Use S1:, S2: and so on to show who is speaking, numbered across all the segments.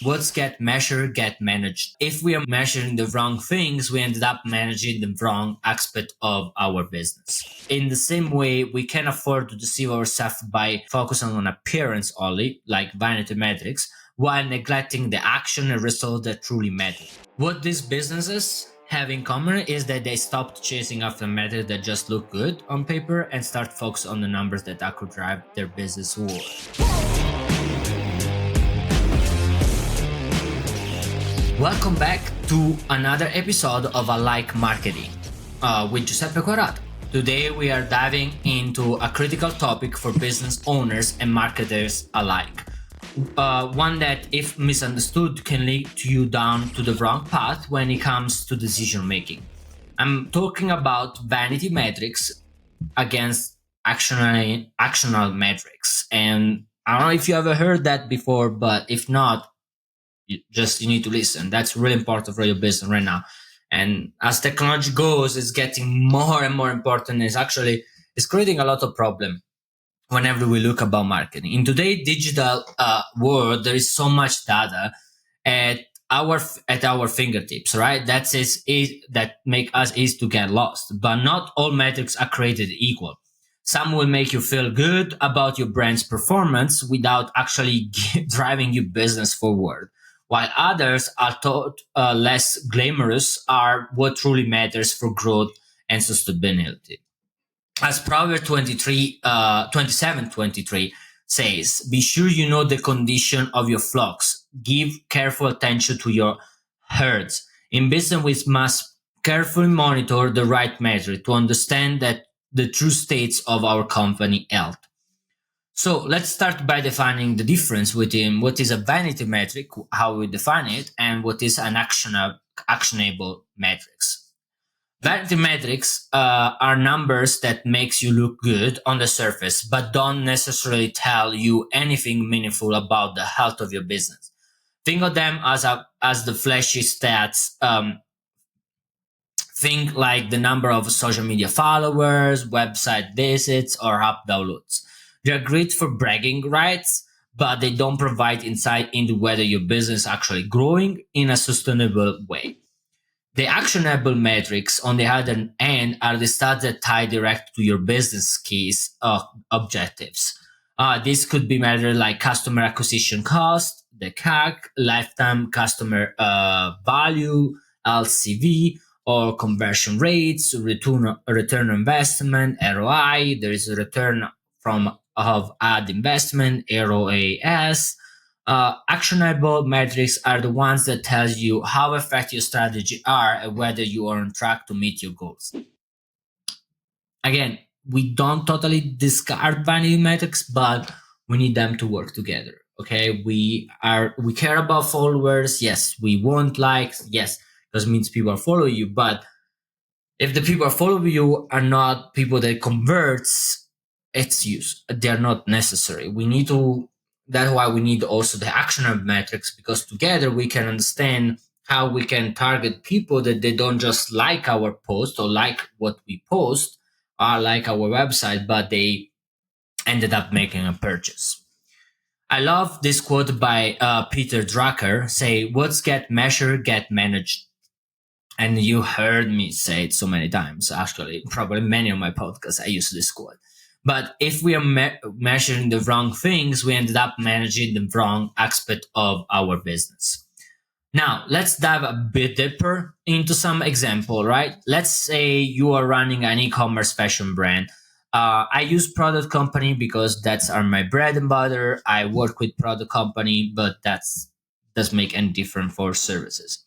S1: What's get measured, get managed. If we are measuring the wrong things, we ended up managing the wrong aspect of our business. In the same way, we can afford to deceive ourselves by focusing on appearance only, like vanity metrics, while neglecting the action and result that truly matter. What these businesses have in common is that they stopped chasing after metrics that just look good on paper and start focus on the numbers that actually drive their business forward. Welcome back to another episode of I Like Marketing with Giuseppe Quarata. Today we are diving into a critical topic for business owners and marketers alike. One that, if misunderstood, can lead you down to the wrong path when it comes to decision making. I'm talking about vanity metrics against actionable metrics. And I don't know if you ever heard that before, but if not, you need to listen. That's really important for your business right now. And as technology goes, it's getting more and more important. It's creating a lot of problem whenever we look about marketing. In today's digital world, there is so much data at our fingertips, right? That make us easy to get lost. But not all metrics are created equal. Some will make you feel good about your brand's performance without actually driving your business forward, while others are thought less glamorous are what truly matters for growth and sustainability. As Proverbs 27:23 says, be sure you know the condition of your flocks. Give careful attention to your herds. In business, we must carefully monitor the right measure to understand that the true states of our company health. So let's start by defining the difference between what is a vanity metric, how we define it, and what is an actionable metrics. Vanity metrics are numbers that makes you look good on the surface, but don't necessarily tell you anything meaningful about the health of your business. Think of them as the flashy stats. Think like the number of social media followers, website visits, or app downloads. They're great for bragging rights, but they don't provide insight into whether your business is actually growing in a sustainable way. The actionable metrics, on the other hand, are the stats that tie direct to your business keys objectives. This could be measured like customer acquisition cost, the CAC, lifetime customer value, LCV, or conversion rates, return on investment, ROI. There is a return from of ad investment, ROAS. Actionable metrics are the ones that tells you how effective your strategy are and whether you are on track to meet your goals. Again, we don't totally discard vanity metrics, but we need them to work together. Okay, we care about followers. Yes, we want likes. Yes, because it means people are following you. But if the people are following you are not people that converts, it's use. They are not necessary. We need to. That's why we need also the actionable metrics, because together we can understand how we can target people that they don't just like our post or like what we post or like our website, but they ended up making a purchase. I love this quote by Peter Drucker say, what's get measured, get managed. And you heard me say it so many times, actually, probably many of my podcasts, I use this quote. But if we are measuring the wrong things, we ended up managing the wrong aspect of our business. Now, let's dive a bit deeper into some example, right? Let's say you are running an e-commerce fashion brand. I use product company because that's my bread and butter. I work with product company, but that's doesn't make any difference for services.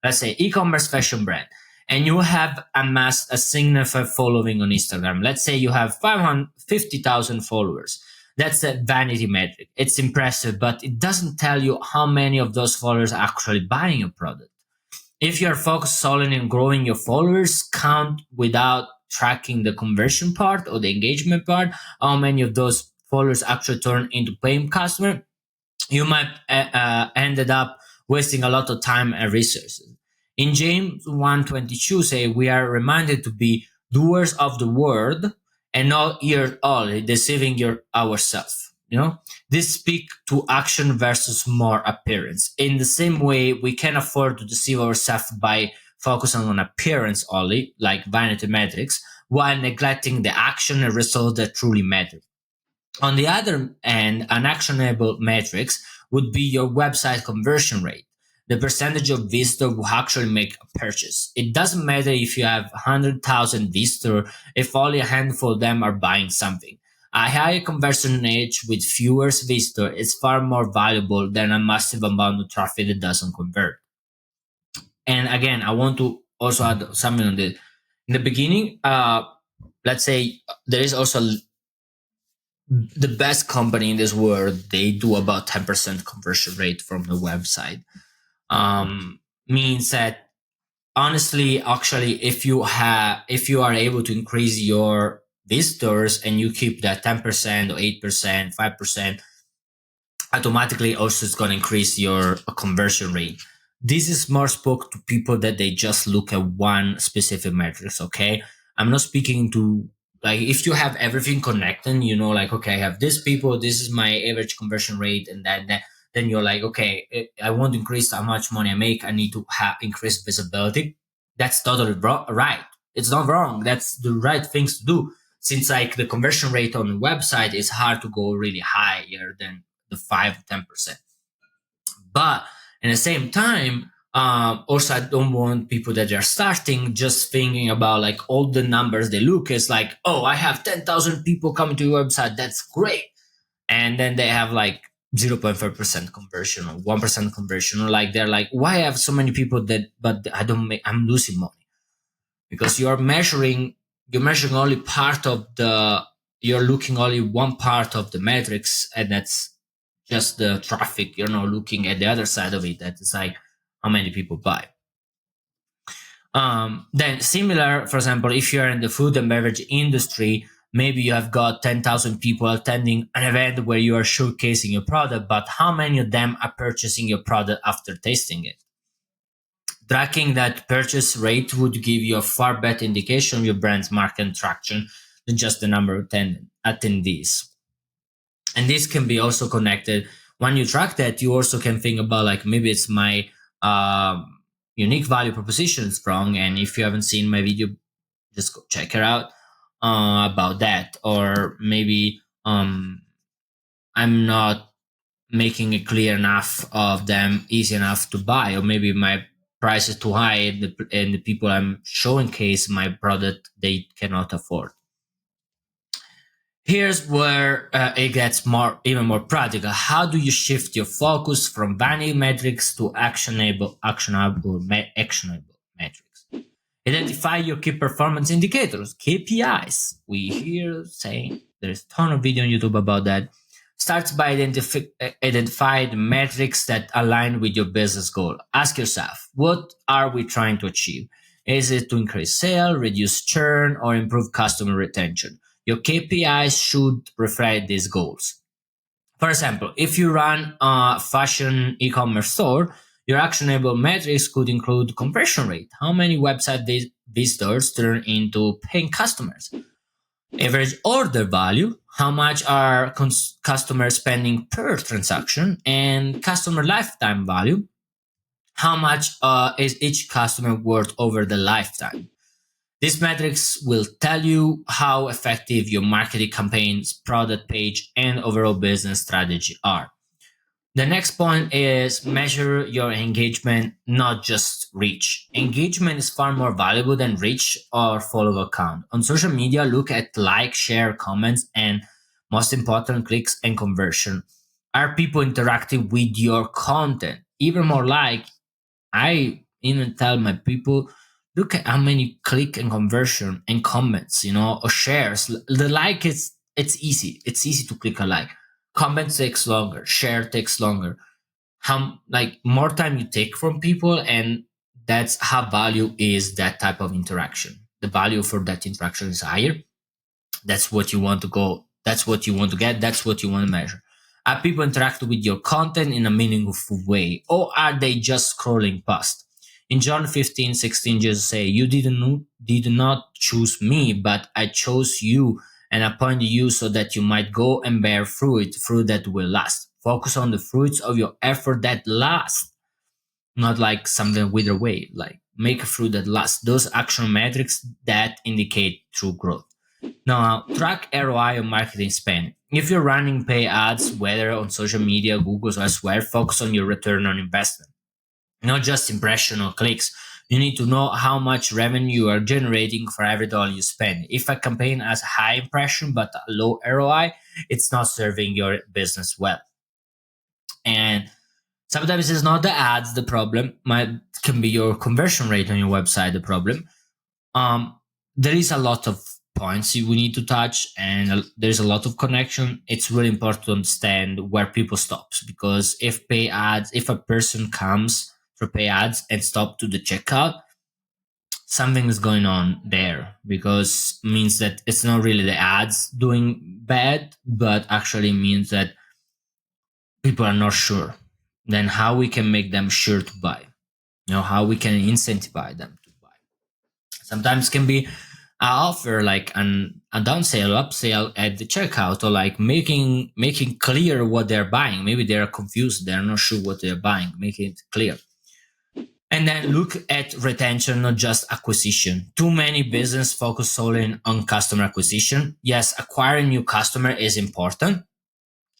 S1: Let's say e-commerce fashion brand, and you have amassed a significant following on Instagram. Let's say you have 550,000 followers. That's a vanity metric. It's impressive, but it doesn't tell you how many of those followers are actually buying your product. If you're focused solely on growing your followers count without tracking the conversion part or the engagement part, how many of those followers actually turn into paying customer, you might ended up wasting a lot of time and resources. In James 1:22 say we are reminded to be doers of the word and not hearers only, deceiving ourselves. This speak to action versus more appearance. In the same way, we can afford to deceive ourselves by focusing on appearance only, like vanity metrics, while neglecting the action and result that truly matter. On the other hand, an actionable metrics would be your website conversion rate, the percentage of visitors who actually make a purchase. It doesn't matter if you have 100,000 visitors if only a handful of them are buying something. A higher conversion rate with fewer visitors is far more valuable than a massive amount of traffic that doesn't convert. And again, I want to also add something on this. In the beginning, let's say there is also the best company in this world. They do about 10% conversion rate from the website. Means that honestly, actually, if you are able to increase your visitors and you keep that 10% or 8%, 5%, automatically also it's going to increase your conversion rate. This is more spoke to people that they just look at one specific metrics. Okay, I'm not speaking to, like, if you have everything connected, like, okay, I have this people, this is my average conversion rate, and then you're like, okay, I want to increase how much money I make, I need to have increased visibility. That's totally right. It's not wrong. That's the right things to do, since like the conversion rate on the website is hard to go really higher than the 5 to 10%. But at the same time, also I don't want people that are starting just thinking about like all the numbers they look. It's like, oh, I have 10,000 people coming to your website. That's great. And then they have like 0.5% conversion or 1% conversion. Or like they're like, why I have so many people that, but I don't make, I'm losing money. Because you're measuring only part of the, you're looking only one part of the metrics, and that's just the traffic. You're not looking at the other side of it, that is like how many people buy. Then similar, for example, if you're in the food and beverage industry, maybe you have got 10,000 people attending an event where you are showcasing your product, but how many of them are purchasing your product after tasting it? Tracking that purchase rate would give you a far better indication of your brand's market traction than just the number of attendees. And this can be also connected. When you track that, you also can think about like, maybe it's my unique value proposition strong, and if you haven't seen my video, just go check it out about that. Or maybe I'm not making it clear enough of them, easy enough to buy, or maybe my price is too high, and the people I'm showing case my product, they cannot afford. Here's where it gets even more practical. How do you shift your focus from vanity metrics to actionable metrics? Identify your key performance indicators, KPIs. We hear saying there's a ton of video on YouTube about that. Starts by identify the metrics that align with your business goal. Ask yourself, what are we trying to achieve? Is it to increase sales, reduce churn, or improve customer retention? Your KPIs should reflect these goals. For example, if you run a fashion e-commerce store, your actionable metrics could include conversion rate, how many website visitors turn into paying customers, average order value, how much are customers spending per transaction, and customer lifetime value, how much is each customer worth over the lifetime. These metrics will tell you how effective your marketing campaigns, product page, and overall business strategy are. The next point is measure your engagement, not just reach. Engagement is far more valuable than reach or follow count. On social media, look at like, share, comments, and most important, clicks and conversion. Are people interacting with your content? Even more like, I even tell my people, look at how many click and conversion and comments, or shares. The like is, it's easy. It's easy to click a like. Comment takes longer. Share takes longer. How like more time you take from people, and that's how value is that type of interaction. The value for that interaction is higher. That's what you want to go. That's what you want to get. That's what you want to measure. Are people interacting with your content in a meaningful way, or are they just scrolling past? In John 15:16, Jesus say, "You did not choose me, but I chose you and appoint you so that you might go and bear fruit that will last. Focus on the fruits of your effort that last, not like something wither away. Like make a fruit that lasts. Those action metrics that indicate true growth. Now, track ROI on marketing spend. If you're running pay ads, whether on social media, Google, or elsewhere, focus on your return on investment, not just impression or clicks. You need to know how much revenue you are generating for every dollar you spend. If a campaign has high impression but a low ROI, it's not serving your business well. And sometimes it's not the ads the problem, might can be your conversion rate on your website the problem. um, there is a lot of points we need to touch, and there's a lot of connection. It's really important to understand where people stops, because if a person comes for pay ads and stop to the checkout, something is going on there, because means that it's not really the ads doing bad, but actually means that people are not sure. Then how we can make them sure to buy? How we can incentivize them to buy? Sometimes can be offer like a down sale, upsell at the checkout, or like making clear what they're buying. Maybe they're confused, they're not sure what they're buying. Make it clear. And then look at retention, not just acquisition. Too many business focus solely on customer acquisition. Yes, acquiring new customer is important,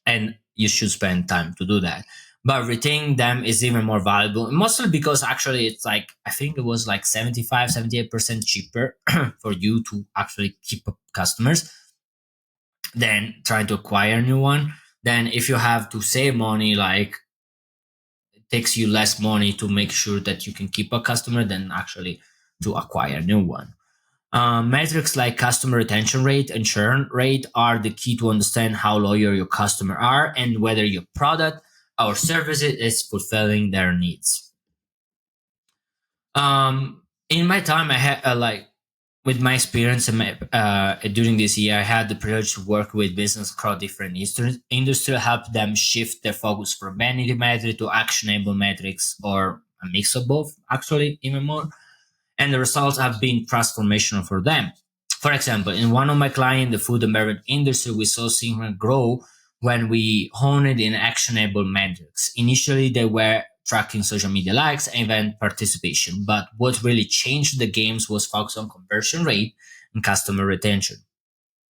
S1: and you should spend time to do that. But retaining them is even more valuable, mostly because actually it's like, I think it was like 75, 78% cheaper for you to actually keep up customers than trying to acquire a new one. Then if you have to save money, like it takes you less money to make sure that you can keep a customer than actually to acquire a new one. Metrics like customer retention rate and churn rate are the key to understand how loyal your customer are and whether your product or service is fulfilling their needs. In my time, I had with my experience during this year, I had the privilege to work with business across different industry, help them shift their focus from vanity metric to actionable metrics, or a mix of both, actually, even more. And the results have been transformational for them. For example, in one of my clients, the food and beverage industry, we saw significant growth when we honed in actionable metrics. Initially, they were tracking social media likes and event participation, but what really changed the games was focus on conversion rate and customer retention.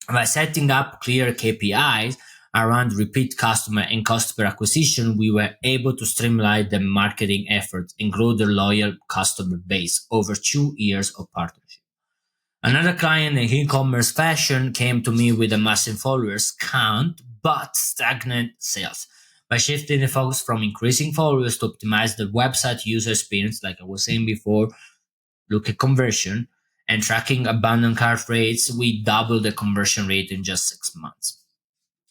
S1: By setting up clear KPIs around repeat customer and customer acquisition, we were able to streamline the marketing efforts and grow their loyal customer base over 2 years of partnership. Another client in e-commerce fashion came to me with a massive followers count but stagnant sales. By shifting the focus from increasing followers to optimize the website user experience, like I was saying before, look at conversion and tracking abandoned cart rates, we doubled the conversion rate in just 6 months.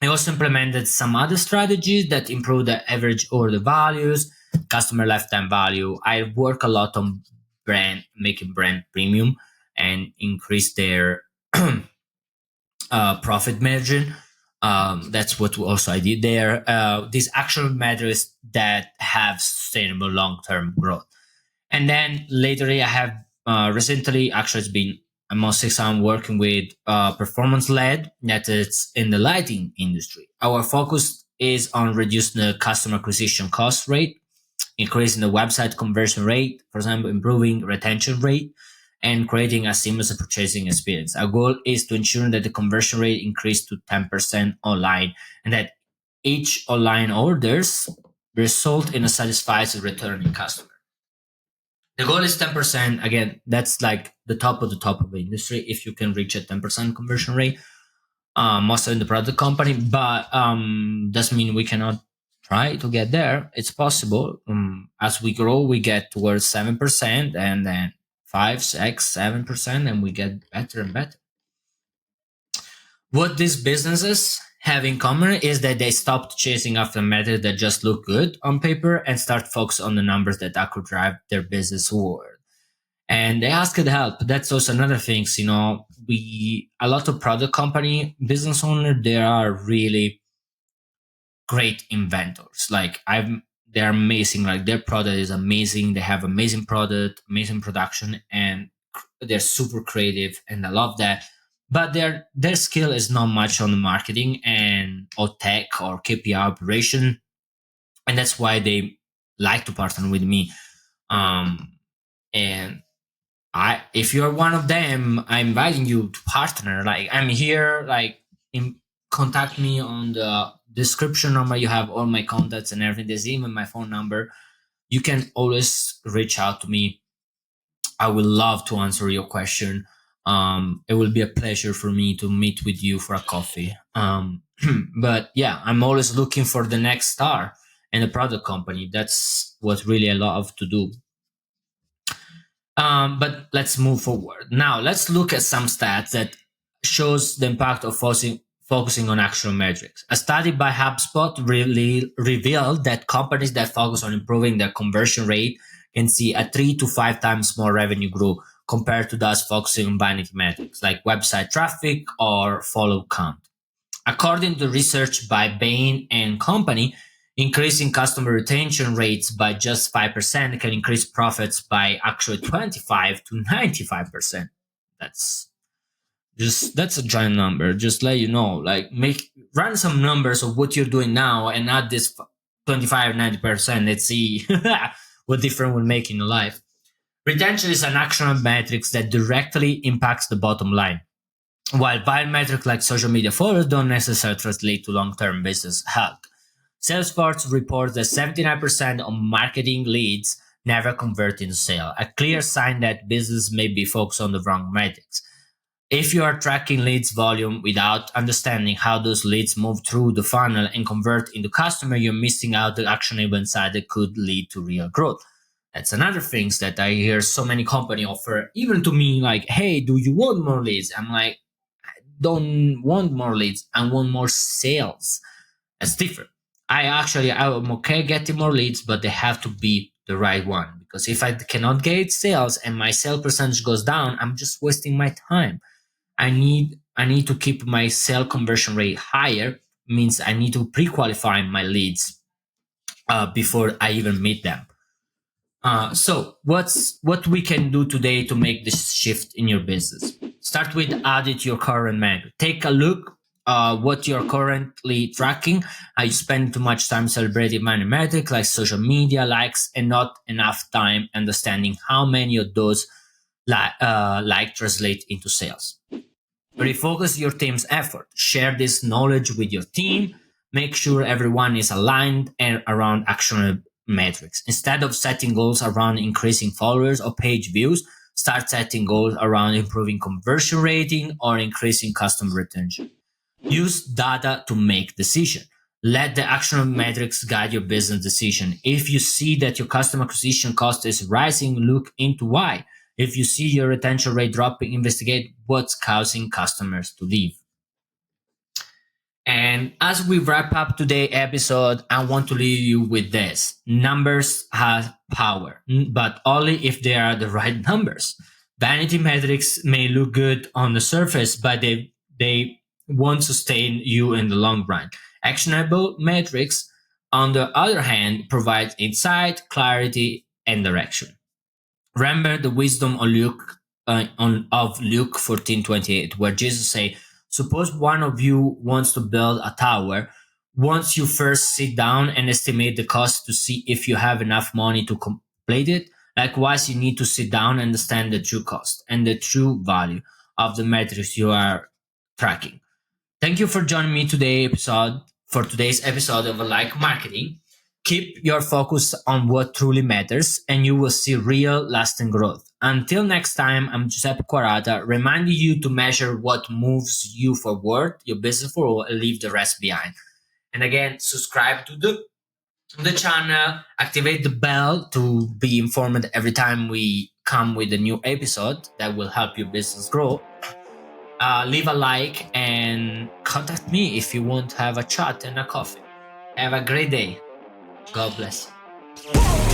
S1: I also implemented some other strategies that improve the average order values, customer lifetime value. I work a lot on making brand premium and increase their profit margin. That's what also I did there. These actual measures that have sustainable long-term growth. And then later, I have recently, actually, it's been almost 6 months working with performance led that is in the lighting industry. Our focus is on reducing the customer acquisition cost rate, increasing the website conversion rate, for example, improving retention rate, and creating a seamless purchasing experience. Our goal is to ensure that the conversion rate increase to 10% online, and that each online orders result in a satisfied returning customer. The goal is 10%. Again, that's like the top of the industry. If you can reach a 10% conversion rate, mostly in the product company, but doesn't mean we cannot try to get there. It's possible. As we grow, we get towards 7%, and then 5, 6, 7%, and we get better and better. What these businesses have in common is that they stopped chasing after methods that just look good on paper and start focus on the numbers that could drive their business forward. And they asked help. That's also another thing. We a lot of product company business owner, they are really great inventors. They're amazing. Like their product is amazing. They have amazing product, amazing production, and they're super creative. And I love that. but their skill is not much on the marketing and or tech or KPI operation, and that's why they like to partner with me. And if you're one of them, I'm inviting you to partner. Like, I'm here. Like, contact me on the description number. You have all my contacts and everything. There's even my phone number. You can always reach out to me. I will love to answer your question. It will be a pleasure for me to meet with you for a coffee. But yeah, I'm always looking for the next star in a product company. That's what really I love to do. But let's move forward. Now, let's look at some stats that shows the impact of focusing on actual metrics. A study by HubSpot really revealed that companies that focus on improving their conversion rate can see a 3 to 5 times more revenue growth compared to those focusing on vanity metrics like website traffic or follow count. According to research by Bain and Company, increasing customer retention rates by just 5% can increase profits by actually 25 to 95%. That's that's a giant number. Just let you know, like, make run some numbers of what you're doing now and add this 25 90%. Let's see what difference will make in your life. Retention is an actionable metrics that directly impacts the bottom line, while biometrics like social media followers don't necessarily translate to long-term business health. Salesforce reports that 79% of marketing leads never convert into sale, a clear sign that business may be focused on the wrong metrics. If you are tracking leads volume without understanding how those leads move through the funnel and convert into customer, you're missing out the actionable insight that could lead to real growth. That's another things that I hear so many company offer, even to me, like, hey, do you want more leads? I'm like, don't want more leads. I want more sales. That's different. I'm okay getting more leads, but they have to be the right one. Because if I cannot get sales and my sale percentage goes down, I'm just wasting my time. I need to keep my sale conversion rate higher. Means I need to pre-qualify my leads before I even meet them. So what we can do today to make this shift in your business? Start with audit your current menu. Take a look what you're currently tracking. Are you spending too much time celebrating money metrics like social media likes and not enough time understanding how many of those like translate into sales? Refocus your team's effort. Share this knowledge with your team. Make sure everyone is aligned and around actionable metrics. Instead of setting goals around increasing followers or page views, start setting goals around improving conversion rating or increasing customer retention. Use data to make decision. Let the actionable metrics guide your business decision. If you see that your customer acquisition cost is rising, look into why. If you see your retention rate dropping, investigate what's causing customers to leave. And as we wrap up today's episode, I want to leave you with this. Numbers have power, but only if they are the right numbers. Vanity metrics may look good on the surface, but they won't sustain you in the long run. Actionable metrics, on the other hand, provide insight, clarity, and direction. Remember the wisdom of Luke 14:28, where Jesus say, "Suppose one of you wants to build a tower. Once you first sit down and estimate the cost to see if you have enough money to complete it. Likewise, you need to sit down and understand the true cost and the true value of the metrics you are tracking." Thank you for joining me for today's episode of Like Marketing. Keep your focus on what truly matters and you will see real lasting growth. Until next time, I'm Giuseppe Quarata, reminding you to measure what moves you forward, your business forward, and leave the rest behind. And again, subscribe to the channel, activate the bell to be informed every time we come with a new episode that will help your business grow. Leave a like and contact me if you want to have a chat and a coffee. Have a great day. God bless you.